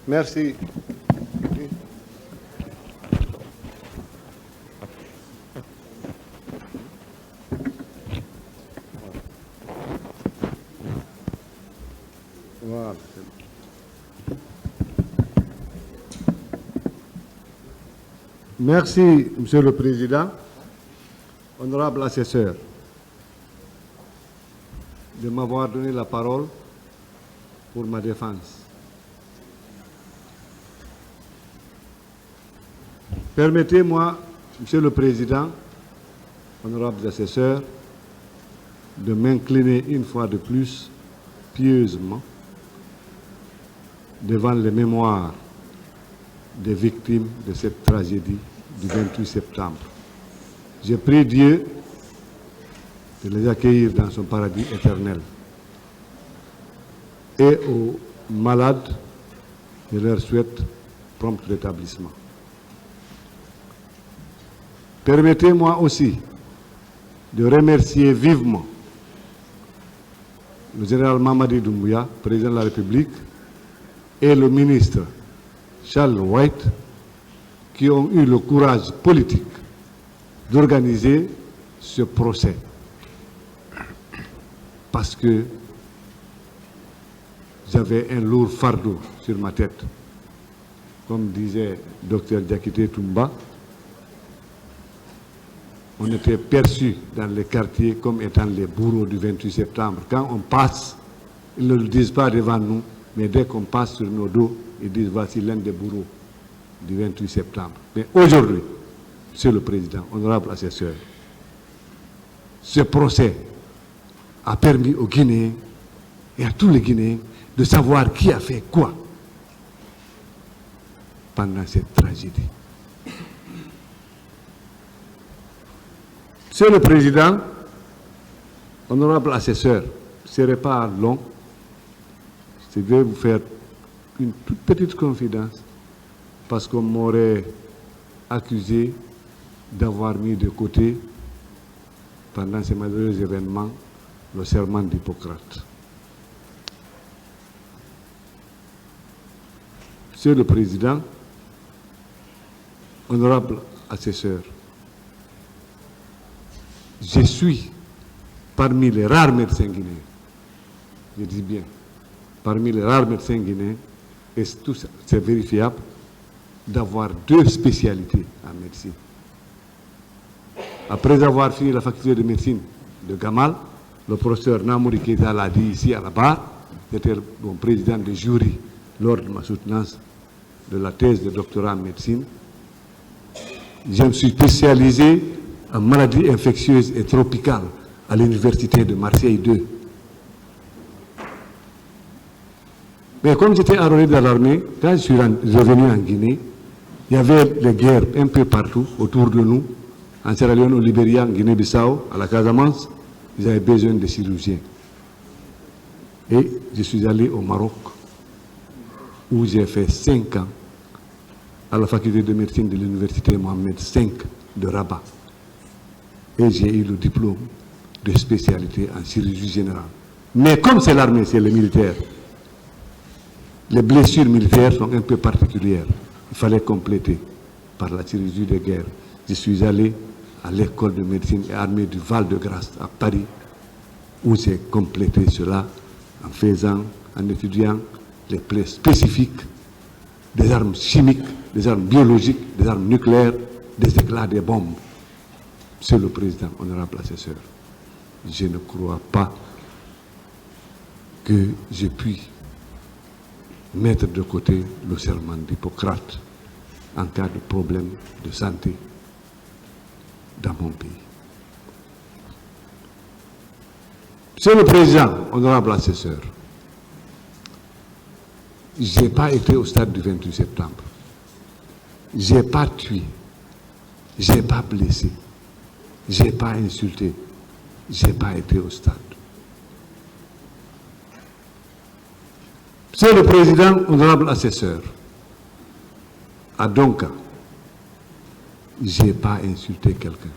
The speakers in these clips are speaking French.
Merci. Voilà. Merci, Monsieur le Président, honorable assesseur, de m'avoir donné la parole pour ma défense. Permettez-moi, Monsieur le Président, honorables assesseurs, de m'incliner une fois de plus, pieusement, devant les mémoires des victimes de cette tragédie du 28 septembre. Je prie Dieu de les accueillir dans son paradis éternel. Et aux malades, je leur souhaite prompt rétablissement. Permettez-moi aussi de remercier vivement le général Mamadi Doumbouya, président de la République, et le ministre Charles White, qui ont eu le courage politique d'organiser ce procès. Parce que j'avais un lourd fardeau sur ma tête. Comme disait Dr Diakité Toumba, on était perçus dans les quartiers comme étant les bourreaux du 28 septembre. Quand on passe, ils ne le disent pas devant nous, mais dès qu'on passe sur nos dos, ils disent voici l'un des bourreaux du 28 septembre. Mais aujourd'hui, Monsieur le Président, honorable assesseur, ce procès a permis aux Guinéens et à tous les Guinéens de savoir qui a fait quoi pendant cette tragédie. Monsieur le Président, honorable assesseur, ce ne serait pas long. Je vais vous faire une toute petite confidence parce qu'on m'aurait accusé d'avoir mis de côté, pendant ces malheureux événements, le serment d'Hippocrate. Monsieur le Président, honorable assesseur, je suis parmi les rares médecins guinéens, je dis bien, parmi les rares médecins guinéens, et tout ça, c'est vérifiable, d'avoir 2 spécialités en médecine. Après avoir fini la faculté de médecine de Gamal, le professeur Namouri Keita l'a dit ici à la barre, j'étais mon président de jury lors de ma soutenance de la thèse de doctorat en médecine. Je me suis spécialisé en maladies infectieuses et tropicales à l'université de Marseille 2. Mais comme j'étais enrôlé dans l'armée, quand je suis revenu en Guinée, il y avait des guerres un peu partout autour de nous, en Sierra Leone, au Libéria, en Guinée-Bissau, à la Casamance. Ils avaient besoin de chirurgiens. Et je suis allé au Maroc, où j'ai fait 5 ans à la faculté de médecine de l'université Mohamed V de Rabat. Et j'ai eu le diplôme de spécialité en chirurgie générale. Mais comme c'est l'armée, c'est les militaires, les blessures militaires sont un peu particulières. Il fallait compléter par la chirurgie de guerre. Je suis allé à l'école de médecine et armée du Val-de-Grâce à Paris, où j'ai complété cela en étudiant les plaies spécifiques des armes chimiques, des armes biologiques, des armes nucléaires, des éclats des bombes. Monsieur le Président, honorable assesseur, je ne crois pas que je puisse mettre de côté le serment d'Hippocrate en cas de problème de santé dans mon pays. Monsieur le Président, honorable assesseur, je n'ai pas été au stade du 28 septembre. Je n'ai pas tué, je n'ai pas blessé, je n'ai pas insulté, je n'ai pas été au stade. Monsieur le Président, honorable assesseur, à Donka, je n'ai pas insulté quelqu'un,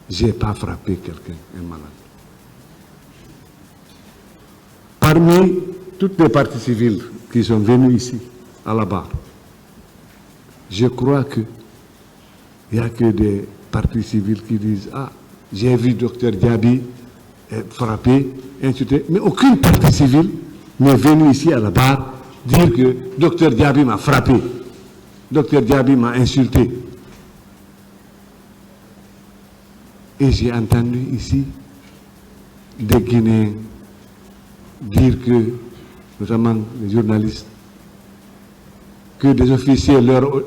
je n'ai pas frappé quelqu'un, un malade. Parmi toutes les parties civiles qui sont venues ici à la barre. Je crois qu'il n'y a que des partis civils qui disent « Ah, j'ai vu Dr Diaby frappé, insulté ». Mais aucune partie civile n'est venue ici à la barre dire que Dr Diaby m'a frappé, Dr Diaby m'a insulté. Et j'ai entendu ici des Guinéens dire que, notamment les journalistes, que des officiers leur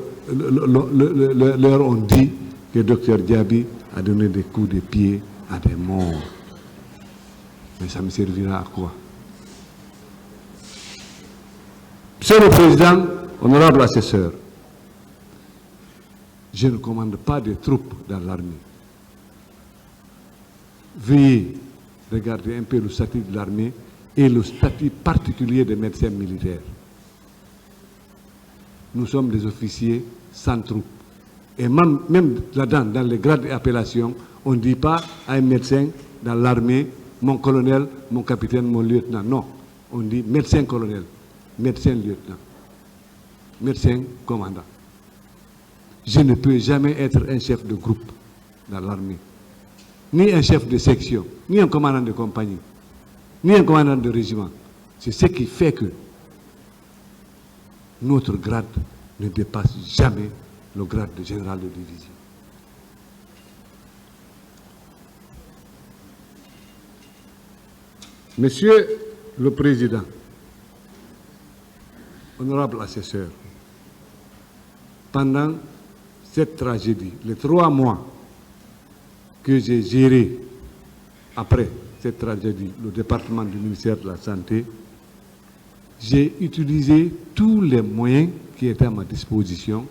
ont dit que Dr Diaby a donné des coups de pied à des morts. Mais ça me servira à quoi? Monsieur le Président, honorable assesseur, je ne commande pas de troupes dans l'armée. Veuillez regarder un peu le statut de l'armée et le statut particulier des médecins militaires. Nous sommes des officiers sans troupes. Et même là-dedans, dans les grades et appellations, on ne dit pas à un médecin dans l'armée, mon colonel, mon capitaine, mon lieutenant. Non, on dit médecin colonel, médecin lieutenant, médecin commandant. Je ne peux jamais être un chef de groupe dans l'armée, ni un chef de section, ni un commandant de compagnie, ni un commandant de régiment. C'est ce qui fait que notre grade ne dépasse jamais le grade de général de division. Monsieur le Président, honorable assesseur, pendant cette tragédie, les 3 mois que j'ai géré après cette tragédie, le département du ministère de la Santé, j'ai utilisé tous les moyens qui étaient à ma disposition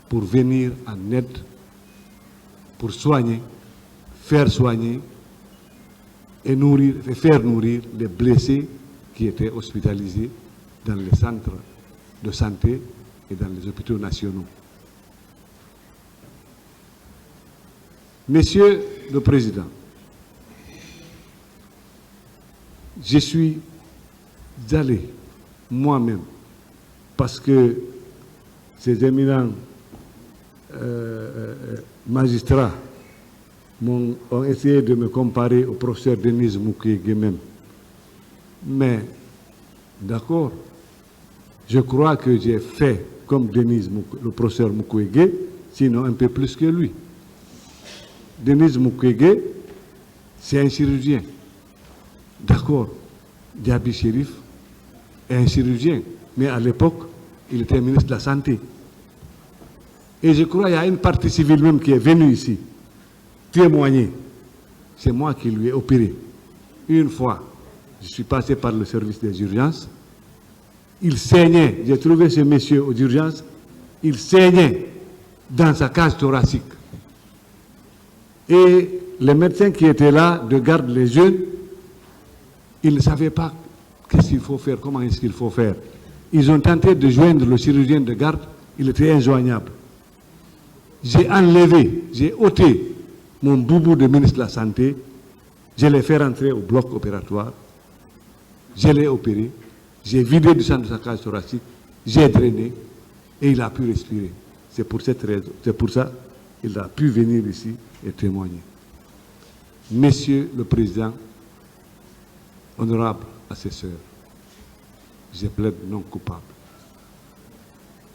pour venir en aide, pour soigner, faire soigner et nourrir, et faire nourrir les blessés qui étaient hospitalisés dans les centres de santé et dans les hôpitaux nationaux. Monsieur le Président, je suis allé moi-même, parce que ces éminents magistrats ont essayé de me comparer au professeur Denis Mukwege même. Mais, d'accord, je crois que j'ai fait comme le professeur Mukwege, sinon un peu plus que lui. Denis Mukwege, c'est un chirurgien. D'accord, Diaby Chérif est un chirurgien, mais à l'époque, il était ministre de la Santé. Et je crois qu'il y a une partie civile même qui est venue ici témoigner. C'est moi qui lui ai opéré. Une fois, je suis passé par le service des urgences. Il saignait. J'ai trouvé ce monsieur aux urgences. Il saignait dans sa cage thoracique. Et les médecins qui étaient là de garde les jeunes, ils ne savaient pas qu'est-ce qu'il faut faire, comment est-ce qu'il faut faire. Ils ont tenté de joindre le chirurgien de garde. Il était injoignable. J'ai enlevé, j'ai ôté mon boubou de ministre de la Santé, je l'ai fait rentrer au bloc opératoire, je l'ai opéré, j'ai vidé du sang de sa cage thoracique, j'ai drainé et il a pu respirer. C'est pour cette raison, c'est pour ça qu'il a pu venir ici et témoigner. Monsieur le Président, honorable assesseur, je plaide non coupable.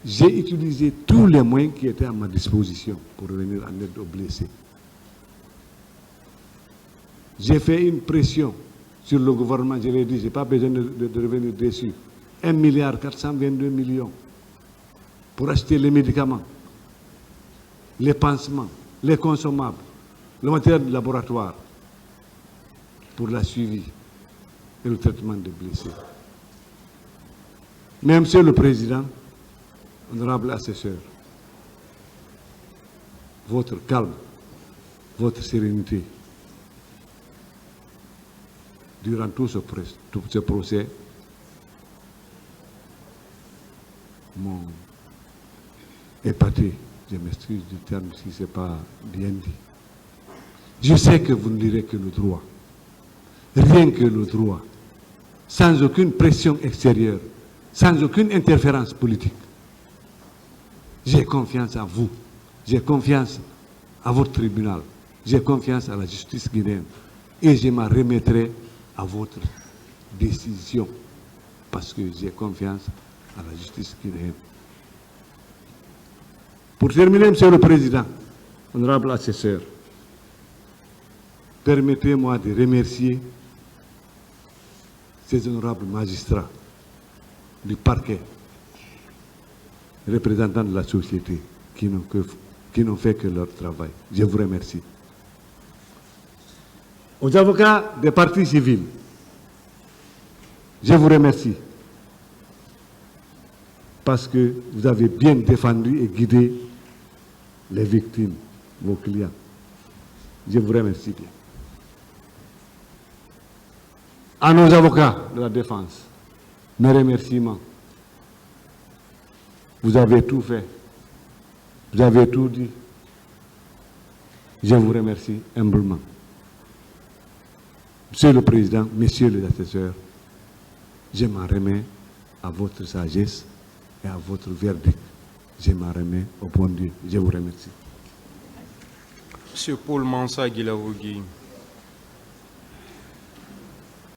J'ai utilisé tous les moyens qui étaient à ma disposition pour venir en aide aux blessés. J'ai fait une pression sur le gouvernement, je l'ai dit, je n'ai pas besoin de revenir dessus. 1,422 milliard pour acheter les médicaments, les pansements, les consommables, le matériel de laboratoire pour la suivi et le traitement des blessés. Mais Monsieur le Président, honorable assesseur, votre calme, votre sérénité, durant tout ce procès, m'ont épaté. Je m'excuse du terme si ce n'est pas bien dit. Je sais que vous ne direz que le droit, rien que le droit, sans aucune pression extérieure, sans aucune interférence politique. J'ai confiance à vous. J'ai confiance à votre tribunal. J'ai confiance à la justice guinéenne. Et je m'en remettrai à votre décision. Parce que j'ai confiance à la justice guinéenne. Pour terminer, Monsieur le Président, honorable assesseur, permettez-moi de remercier ces honorables magistrats du parquet, représentants de la société, qui n'ont fait que leur travail. Je vous remercie. Aux avocats des partis civils, je vous remercie parce que vous avez bien défendu et guidé les victimes, vos clients. Je vous remercie bien. À nos avocats de la défense, mes remerciements. Vous avez tout fait. Vous avez tout dit. Je vous remercie humblement. Monsieur le Président, messieurs les assesseurs, je m'en remets à votre sagesse et à votre verdict. Je m'en remets au bon Dieu. Je vous remercie. Monsieur Paul Mansa Guilavogui.